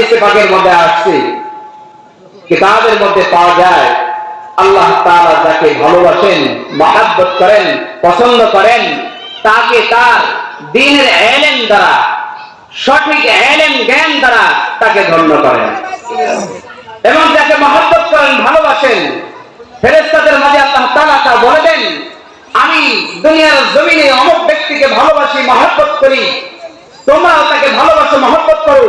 হাদিসে পাকের মধ্যে আসছে, কিতাবের মধ্যে পাওয়া যায়, আল্লাহ তাআলা যাকে ভালোবাসেন, মহব্বত করেন, পছন্দ করেন, তাকে তার দ্বীনের ইলম দ্বারা, সঠিক ইলম জ্ঞান দ্বারা তাকে ধন্য করেন। এবং যাকে মহব্বত করেন, ভালোবাসেন, ফেরেশতাদের মাঝে আল্লাহ তাআলা তা বলে দেন, আমি দুনিয়ার জমিনে অমুক ব্যক্তিকে ভালোবাসি, মহব্বত করি, তোমরাও তাকে ভালোবাসো, মহব্বত করো,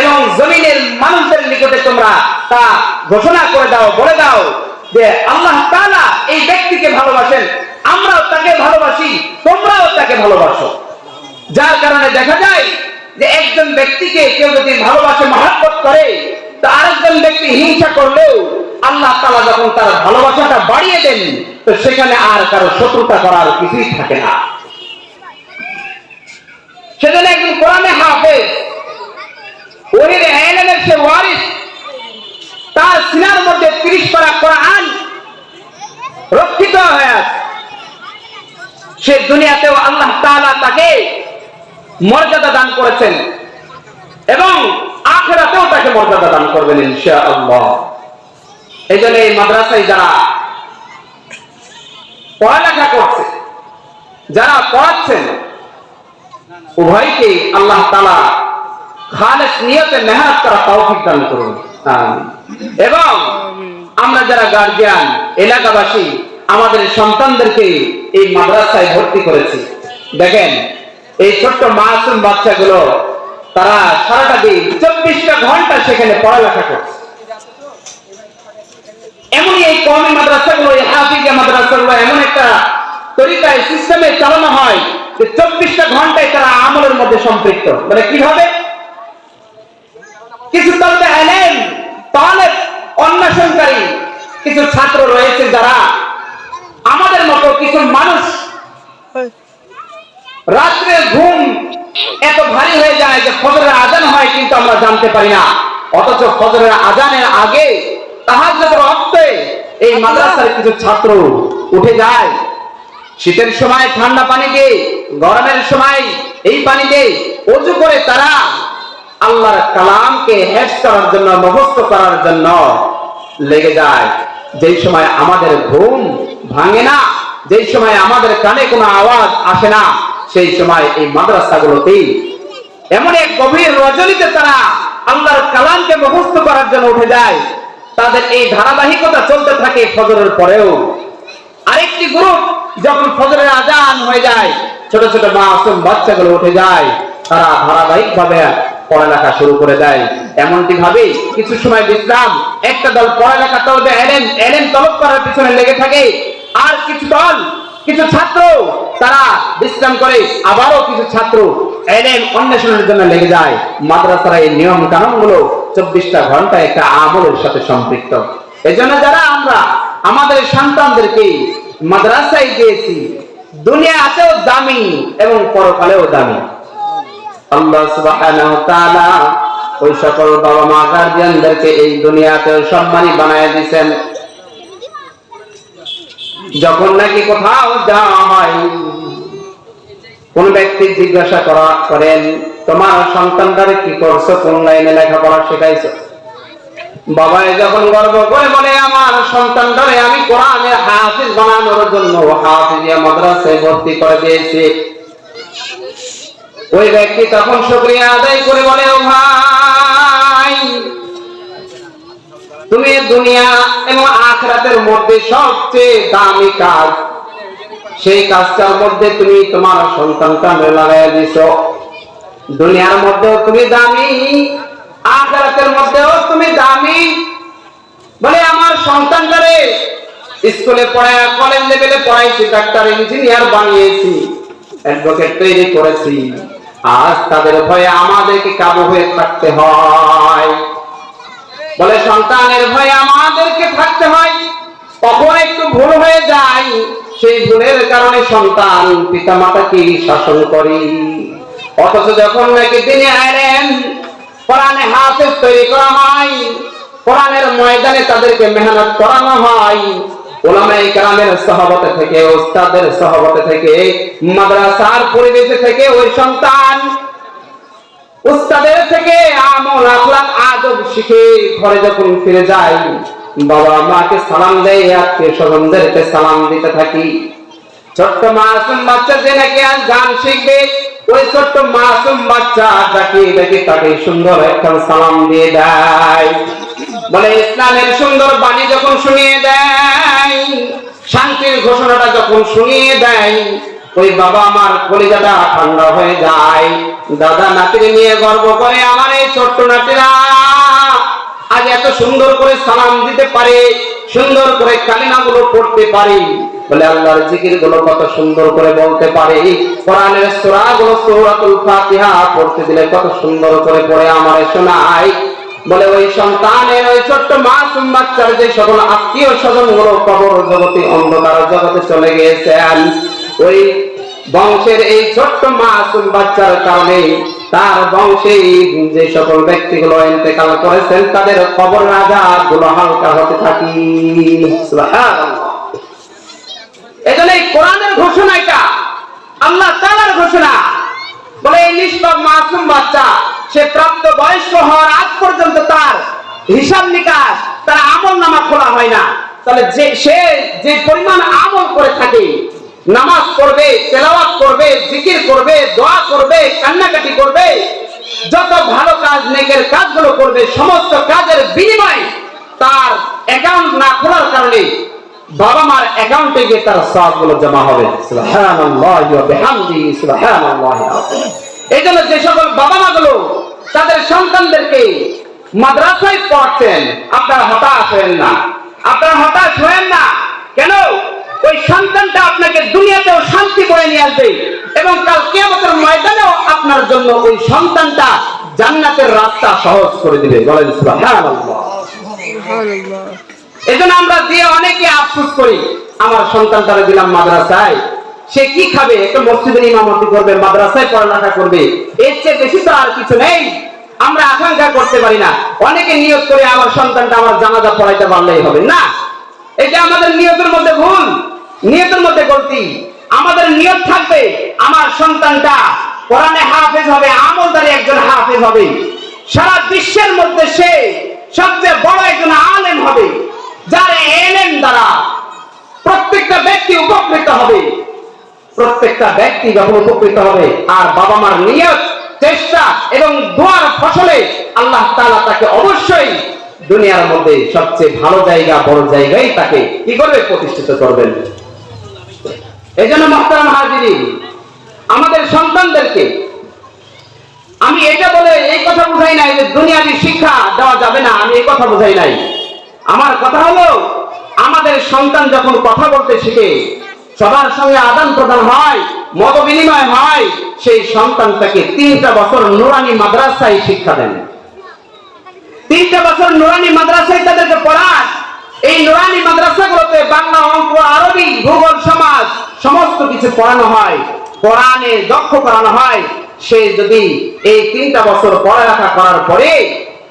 এবং জমিনের মানুষদের নিকটে তোমরা তা ঘোষণা করে দাও, বলে দাও যে আল্লাহ তাআলা এই ব্যক্তিকে ভালোবাসেন, আমরাও তাকে ভালোবাসি, তোমরাও তাকে ভালোবাসো। যার কারণে দেখা যায় যে একজন ব্যক্তিকে কেউ যদি ভালোবাসে, মহব্বত করে, তো আরেকজন ব্যক্তি হিংসা করলেও আল্লাহ তাআলা যখন তার ভালোবাসাটা বাড়িয়ে দেন, তো সেখানে আর কারো শত্রুতা করার কিছুই থাকে না। সেজন্য একজন কোরআনে হাফেজ, ওহির ইলমের সে ওয়ারিস, তার সিনার মধ্যে 30 পারা কোরআন রক্ষিত হয়ে আছে। সে দুনিয়াতেও আল্লাহ তাআলা তাকে মর্যাদা দান করেছেন এবং আখিরাতেও তাকে মর্যাদা দান করবেন ইনশাআল্লাহ। এই জন্য এই মাদ্রাসায় যারা পড়ালেখা করছে, যারা পড়াচ্ছেন, উভয়কে আল্লাহ তাআলা খালেস নিয়তে মেহনত করা তৌফিক দান করুন, আমিন। এবং আমরা যারা গার্জিয়ান, এলাকাবাসী, আমাদের সন্তানদেরকে এই মাদ্রাসায় ভর্তি করেছি, দেখেন এই ছোট্ট মাসুম বাচ্চাগুলো, তারা সারাটা দিন 24টা ঘন্টা সেখানে পড়ালেখা করছে। এমনই এই কওমি মাদ্রাসাগুলো, এই হাফিজিয়া মাদ্রাসাগুলো এমন একটা তরিকায়, সিস্টেমে চালানো হয় যে 24টা ঘন্টায় তারা আমলের মধ্যে সম্পৃক্ত। মানে কিভাবে? কিছু তালেবে ইলম, তালেব অন্বেষণকারী কিছু ছাত্র রয়েছে যারা আমাদের মতো কিছু মানুষ, রাত্রে ঘুম এত ভারী হয়ে যায় যে ফজরের আজান হয় কিন্তু আমরা জানতে পারি না, অথচ ফজরের আজানের আগে তাহাজ্জুদের ওয়াক্তে এই মাদ্রাসার কিছু ছাত্র উঠে যায়, শীতের সময় ঠান্ডা পানি দিয়ে, গরমের সময় এই পানি দিয়ে ওযু করে তারা আল্লাহর কালামকে হেফজ করার জন্য, মুখস্থ করার জন্য লেগে যায়। যেই সময় আমাদের ঘুম ভাঙে না, যেই সময় আমাদের কানে কোনো আওয়াজ আসে না, সেই সময় এই মাদ্রাসাগুলোতেই এমন এক গভীর রজনীতে তারা আল্লাহর কালামকে মুখস্থ করার জন্য উঠে যায়। তাদের এই ধারাবাহিকতা চলতে থাকে ফজরের পরেও। আরেকটি গ্রুপ যখন ফজরের আজান হয়ে যায়, ছোট ছোট মাসুম বাচ্চাগুলো উঠে যায়, তারা ধারাবাহিকভাবে পড়ালেখা শুরু করে দেয়। এমনটি ভাবে কিছু সময় বিশ্রাম, একটা দল পড়ালেখা তলবে ইলম তলব করার পিছনে লেগে থাকে, আর কিছু দল, কিছু ছাত্র তারা বিশ্রাম করে, আবারও কিছু ছাত্র ইলম অন্বেষণের জন্য লেগে যায়। মাদ্রাসার এই নিয়ম কানুনগুলো 24টা ঘন্টা একটা আমলের সাথে সম্পৃক্ত। এজন্য যারা আমরা আমাদের সন্তানদেরকে মাদ্রাসায় দিয়েছি, দুনিয়াতেও দামি এবং পরকালেও দামি। আল্লাহ সুবহানাহু ওয়া তাআলা ওই সকল বাবা মা গার্জিয়ানদেরকে এই দুনিয়াতেও সম্মানী বানায় দিয়েছেন। যখন নাকি কোথাও যাওয়া হয়, কোন ব্যক্তি জিজ্ঞাসা করেন, তোমার সন্তানদের কি করছো, কোন লাইনে লেখাপড়া শেখাইছো? বাবাই যখন গর্ব করে বলে, আমার সন্তানদের আমি কোরআনের হাফিজ বানানোর জন্য হাফিজিয়া মাদ্রাসায় ভর্তি করে দিয়েছি, ওই ব্যক্তি তখন শুকরিয়া আদায় করে বলে, ও ভাই, তুমি দুনিয়া এবং আখিরাতের মধ্যে সবচেয়ে দামি কাজ, সেই কাজটার মধ্যে তুমি তোমার সন্তানটা লাগাইয়া দিছো। দুনিয়ার মধ্যেও তুমি দামি, আখিরাতের মধ্যেও তুমি দামি। বলে আমার সন্তানটারে স্কুলে পড়ায়, কলেজ লেভেলে পড়াইছি, ডাক্তার ইঞ্জিনিয়ার বানিয়েছি, অ্যাডভোকেট তৈরি করেছি, আজ তাদের ভয়ে আমাদেরকে কাবু হয়ে থাকতে হয়। বলে সন্তানের ভয়ে আমাদেরকে থাকতে হয়, কখন একটু ভুল হয়ে যায়, সেই ভুলের কারণে সন্তান পিতা মাতাকে শাসন করে। অথচ যখন নাকি দিনে ইলম, কোরআনে হাফেজ তৈরি করা হয়, কোরআনের ময়দানে তাদেরকে মেহনত করানো হয়, উলামায়ে কেরামের সহবতে থেকে, উস্তাদের সহবতে থেকে, মাদ্রাসার পরিবেশে থেকে ওই সন্তান উস্তাদের থেকে আমল, আখলাক, আদব, আদব শিখে ঘরে যখন ফিরে যাই, বাবা মাকে সালাম দেয়, আত্মীয় স্বজনদেরকে সালাম দিতে থাকি। ছোট্ট মাসুম বাচ্চা যে নাকি আজ গান শিখবে, ওই ছোট্ট মাসুম বাচ্চা তাকে সুন্দর একটা সালাম দিয়ে দেয়। বলে ইসলামের সুন্দর বাণী যখন শুনিয়ে দেয়, শান্তির ঘোষণাটা যখন শুনিয়ে দেয়, ওই বাবা আমার কলিজাটা ঠান্ডা হয়ে যায়। দাদা নাতিকে নিয়ে গর্ব করে, আমার এই ছোট্ট নাতিরা আজ এত সুন্দর করে সালাম দিতে পারে, সুন্দর করে কালিমাগুলো পড়তে পারে, বলে আল্লাহর জিকির গুলো কত সুন্দর করে বলতে পারে, কোরআনের সূরাগুলো সূরাতুল ফাতিহা পড়তে দিলে কত সুন্দর করে পড়ে আমারে শোনায়। বলে ওই সন্তানের, ওই ছোট্ট মাসুম বাচ্চার যে সকল আত্মীয় স্বজন গুলো কবর জগতে, অন্ধকার জগতে চলে গিয়েছেন, ওই বংশের এই ছোট্ট মাসুম বাচ্চার কারণে তার বংশে যে সকল ব্যক্তিগুলো ইন্তেকাল করেছেন তাদের কবর আযাব গুলো হালকা হতে থাকি। সুবহানাল্লাহ। এজন্য এই কোরআনের ঘোষণা, এটা আল্লাহ তাআলার ঘোষণা। বলে এই নিষ্পাপ মাসুম বাচ্চা সে প্রাপ্ত বয়স্ক হওয়ার আগ পর্যন্ত তার হিসাব নিকাশ, তার আমলনামা খোলা হয় না। তাহলে সে যে পরিমাণ আমল করে থাকে, নামাজ পড়বে, তেলাওয়াত করবে, জিকির করবে, দোয়া করবে, কান্নাকাটি করবে, যত ভালো কাজ নেকের কাজগুলো করবে, সমস্ত কাজের বিনিময়ে তার অ্যাকাউন্ট না খোলার কারণে বাবা মার অ্যাকাউন্টে গিয়ে তার সওয়াবগুলো জমা হবে। সুবহানাল্লাহি ওয়া বিহামদিহি সুবহানাল্লাহি। এইজন্য যে সকল বাবা মাগুলো তাদের সন্তানদেরকে মাদ্রাসায় পড়াচ্ছেন, আপনারা হতাশ হবেন না, আপনারা হতাশ হবেন না। কেন? ওই সন্তানটা আপনাকে দুনিয়াতেও শান্তি বয়ে নিয়ে আসবে এবং কাল কিয়ামতের ময়দানেও আপনার জন্য ওই সন্তানটা জান্নাতের রাস্তা সহজ করে দিবে। বলেন সুবহানাল্লাহ। এজন্য আমরা দিয়ে অনেকে আফসোস করি, আমার সন্তানটারে দিলাম মাদ্রাসায়, সে কি খাবে? একটা মসজিদের ইমামতি করবে, মাদ্রাসায় পড়ালেখা করবে, এর চেয়ে বেশি তো আর কিছু নেই। আমরা আকাঙ্ক্ষা করতে পারি না। অনেকে নিয়ত করে আমার সন্তানটা আমার জানাজা পড়াইতে পারলেই হবে না। এটা আমাদের নিয়তের মধ্যে ভুল, নিয়তের মধ্যে গলতি। আমাদের নিয়ত থাকবে আমার সন্তানটা কোরআনে হাফেজ হবে, আমলদারি একজন হাফেজ হবে, সারা বিশ্বের মধ্যে সে সবচেয়ে বড় একজন আলেম হবে, যার এলেম দ্বারা প্রত্যেকটা ব্যক্তি উপকৃত হবে। প্রত্যেকটা ব্যক্তি যখন উপকৃত হবে, আর বাবা মার নিয়ত, চেষ্টা এবং দোয়ার ফসলে আল্লাহ তাআলা তাকে অবশ্যই দুনিয়ার মধ্যে সবচেয়ে ভালো জায়গা, বড় জায়গায় তাকে কি করবে? প্রতিষ্ঠিত করবেন। এজন্য মুহতারাম হাজিরিন, আমাদের সন্তানদেরকে আমি এটা বলে এই কথা বুঝাই নাই যে দুনিয়াবি শিক্ষা দেওয়া যাবে না, আমি এই কথা বুঝাই নাই। আমার কথা হলো, আমাদের সন্তান যখন কথা বলতে শিখে, সবার সঙ্গে আদান প্রদান হয়, মত বিনিময় হয়, সেই সন্তানটাকে 3টা বছর নুরানি মাদ্রাসায় শিক্ষা দেন। 3টা বছর নুরানি মাদ্রাসায় তাদেরকে পড়ান। এই নুরানি মাদ্রাসাগুলোতে বাংলা, অঙ্ক, আরবি, ভূগোল, সমাজ সমস্ত কিছু পড়ানো হয়, কোরআনে দক্ষ করানো হয়। সে যদি এই 3টা বছর পড়ালেখা করার পরে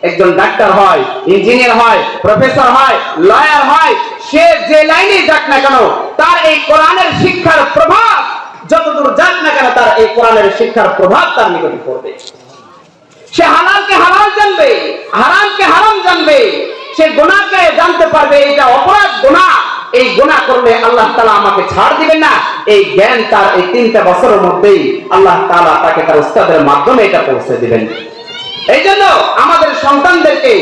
একজন ডাক্তার হয়, ইঞ্জিনিয়ার হয়, প্রফেসর হয়, লয়ার হয়, সে যে লাইনে যাক না কেন, তার এই কোরআনের শিক্ষার প্রভাব যতদূর যাক না কেন, তার এই কোরআনের শিক্ষার প্রভাব তার নিকটে পড়বে। সে হালালকে হালাল জানবে, হারামকে হারাম জানবে, সে গুনাহকে জানতে পারবে, এটা অপরাধ, গুনাহ, এই গুনাহ করলে আল্লাহ তাআলা আমাকে ছাড় দিবেন না। এই জ্ঞান তার এই 3টা বছরের মধ্যেই আল্লাহ তাআলা তাকে তার উস্তাদের মাধ্যমে এটা পৌঁছে দিবেন। এই জন্য আমাদের সন্তানদেরকে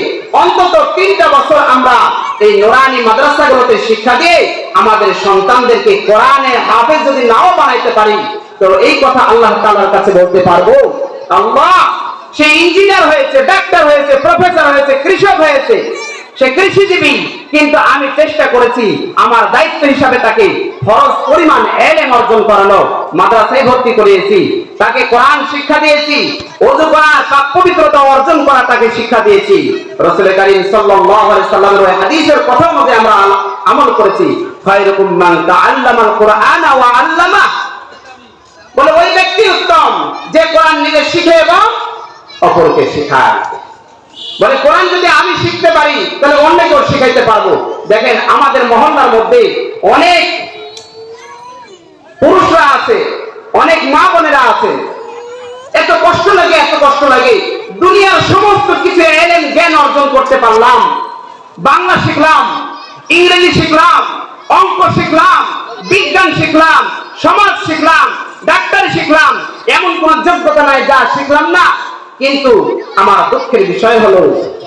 অন্তত 3টা বছর আমরা এই নুরানি মাদ্রাসাগুলোতে শিক্ষা দিয়ে আমাদের সন্তানদেরকে কোরআনের হাফেজ যদি নাও বানাইতে পারি, তো এই কথা আল্লাহ তাআলার কাছে বলতে পারবো, আল্লাহ সে ইঞ্জিনিয়ার হয়েছে, ডাক্তার হয়েছে, প্রফেসর হয়েছে, কৃষক হয়েছে, সে কৃষিজীবী, কিন্তু আমি চেষ্টা করেছি আমার দায়িত্ব হিসাবে তাকে ফরজ পরিমাণ ইলম অর্জন করানো, মাদ্রাসায় ভর্তি করিয়েছি, তাকে কোরআন শিক্ষা দিয়েছি, ওযু করা, পাক পবিত্রতা অর্জন করা তাকে শিক্ষা দিয়েছি। রাসূল কারীম সাল্লাল্লাহু আলাইহি সাল্লামের হাদিসের কথা মতে আমরা আমল করেছি। খায়রুকুম মান তাআল্লামাল কুরআনা ওয়া আল্লামা, বলে ওই ব্যক্তি উত্তম যে কোরআন নিজে শিখে এবং অপরকে শেখায়। বলে কোরআন যদি আমি শিখতে পারি তাহলে অন্যকেও শিখাইতে পারবো। দেখেন আমাদের মহল্লার মধ্যে অনেক পুরুষরা আছে, অনেক মা বোনেরা আছে, এত কষ্ট লাগে, এত কষ্ট লাগে, দুনিয়ার সমস্ত কিছু ইলম জ্ঞান অর্জন অর্জন করতে পারলাম, বাংলা শিখলাম, ইংরেজি শিখলাম, অঙ্ক শিখলাম, বিজ্ঞান শিখলাম, সমাজ শিখলাম, ডাক্তারি শিখলাম, এমন কোন যোগ্যতা নাই যা শিখলাম না। কিন্তু আমার দুঃখের বিষয় হলো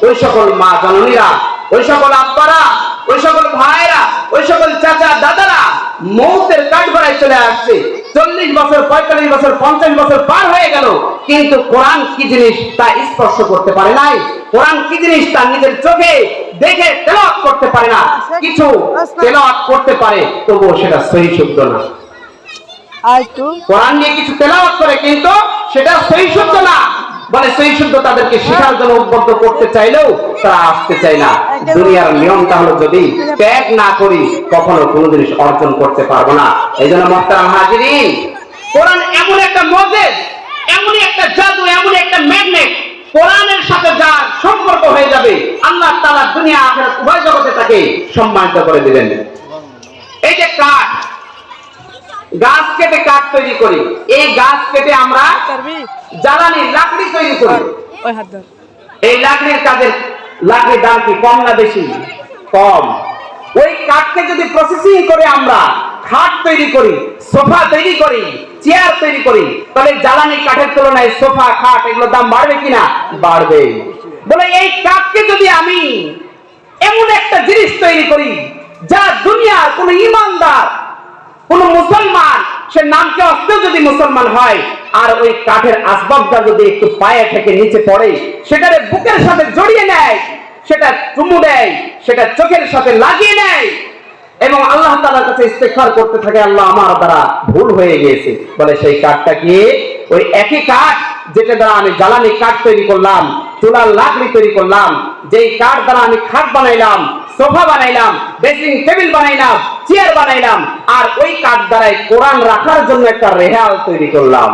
ওই সকল মা জননীরা, ওই সকল আব্বারা, ওই সকল ভাইরা, ওই সকল চাচা দাদারা মৌতের কাঠগড়ায় চলে আসছে। 40 বছর, 45 বছর, 50 বছর পার হয়ে গেল, কিন্তু কোরআন কি জিনিস তা স্পর্শ করতে পারে নাই। কোরআন কি জিনিস তা নিজের চোখে দেখে তেলাওয়াত করতে পারে না। কিছু তেলাওয়াত করতে পারে, তবুও সেটা সহি শুদ্ধ না। কোরআন নিয়ে কিছু তেলাওয়াত করে, কিন্তু সেটা সহি শুদ্ধ না। বলে সহি শুদ্ধ তাদেরকে শেখার জন্য উদ্বুদ্ধ করতে চাইলেও তারা আসতে চায় না। দুনিয়ার নিয়মটা হলো যদি ত্যাগ না করি কখনো কোনো জিনিস অর্জন করতে পারবো না। এই জন্য মুহতারাম হাজিরিন, কোরআন এমন একটা মুজিজ, এমন একটা জাদু, এমন একটা ম্যাগনেট, কোরআনের সাথে যার সম্পর্ক হয়ে যাবে আল্লাহ তাআলা দুনিয়া আখিরাত উভয় জগতে তাকে সম্মানিত করে দিবেন। এই যে কাঠ, গাছ কেটে কাঠ তৈরি করি, এই গাছ কেটে আমরা জ্বালানি লাকড়ি তৈরি করি। এই লাকড়ির কাজের, লাকড়ির দাম কি কম না বেশি? কম। ওই কাঠকে যদি প্রসেসিং করে আমরা খাট তৈরি করি, সোফা তৈরি করি, চেয়ার তৈরি করি, তাহলে জ্বালানি কাঠের তুলনায় সোফা, খাট এগুলোর দাম বাড়বে কিনা? বাড়বে। বলে এই কাঠকে যদি আমি এমন একটা জিনিস তৈরি করি যা দুনিয়ার কোন ইমানদার, কোন মুসলমান, সে নামকে অস্তে যদি মুসলমান হয়, আর ওই কাঠের আসবাবটা যদি একটু পায়ে থেকে নিচে পড়ে, সেটারে বুকের সাথে জড়িয়ে নেয়, সেটা চুমু দেয়, সেটা চোখের সাথে লাগিয়ে নেয় এবং আল্লাহ তাআলার কাছে ইস্তেগফার করতে থাকে, আল্লাহ আমার দ্বারা ভুল হয়ে গিয়েছে। বলে সেই কাঠটা কি? ওই একই কাঠ যেটা দ্বারা আমি জ্বালানি কাঠ তৈরি করলাম, চুলার লাকড়ি তৈরি করলাম, যেই কাঠ দ্বারা আমি খাট বানাইলাম, সোফা বানাইলাম, ড্রেসিং টেবিল বানাইলাম, চেয়ার বানাইলাম, আর ওই কাঠ দ্বারাই কোরআন রাখার জন্য একটা রেহাল তৈরি করলাম।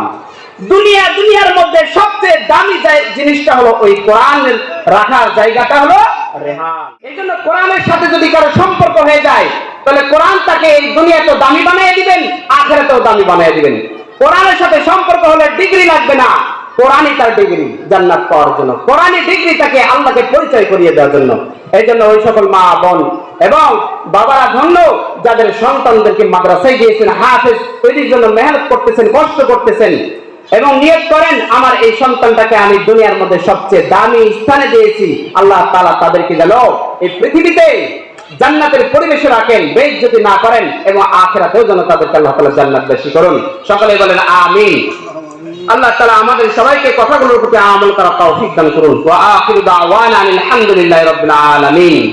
দুনিয়ার মধ্যে সবচেয়ে দামি জিনিসটা হলো ওই কোরআনের রাখার জায়গাটা হলো রেহাল। এই জন্য কোরআনের সাথে যদি কারো সম্পর্ক হয়ে যায়, তাহলে কোরআন তাকে এই দুনিয়াতেও দামি বানিয়ে দিবেন, আখিরাতেও দামি বানিয়ে দিবেন। কোরআনের সাথে সম্পর্ক হলে ডিগ্রি লাগবে না, কোরআনই তার ডিগ্রি জান্নাত পাওয়ার জন্য। কোরআনই ডিগ্রি তাকে আল্লাহকে পরিচয় করিয়ে দেওয়ার জন্য। এই জন্য ওই সকল মা বোন এবং বাবারা ধন্য যাদের সন্তানদেরকে মাদ্রাসায় দিয়েছেন, হাফেজ তৈরির জন্য মেহনত করতেছেন, কষ্ট করতেছেন এবং নিয়ত করেন আমার এই সন্তানটাকে আমি দুনিয়ার মধ্যে সবচেয়ে দামি স্থানে দিয়েছি, আল্লাহ তাআলা তাদেরকে যেন এই পৃথিবীতে জান্নাতের পরিবেশে রাখেন, বেইজ্জতি না করেন এবং আখিরাতেও যেন তাদেরকে আল্লাহ তাআলা জান্নাত বেশি করুন। সকলে বলেন আমিন। আল্লাহ তাআলা আমাদের সবাইকে কথাগুলোর প্রতি আমল করার তৌফিক দান করুন। ওয়া আখিরু দাওয়ানা আলহামদুলিল্লাহি রাব্বিল আলামিন।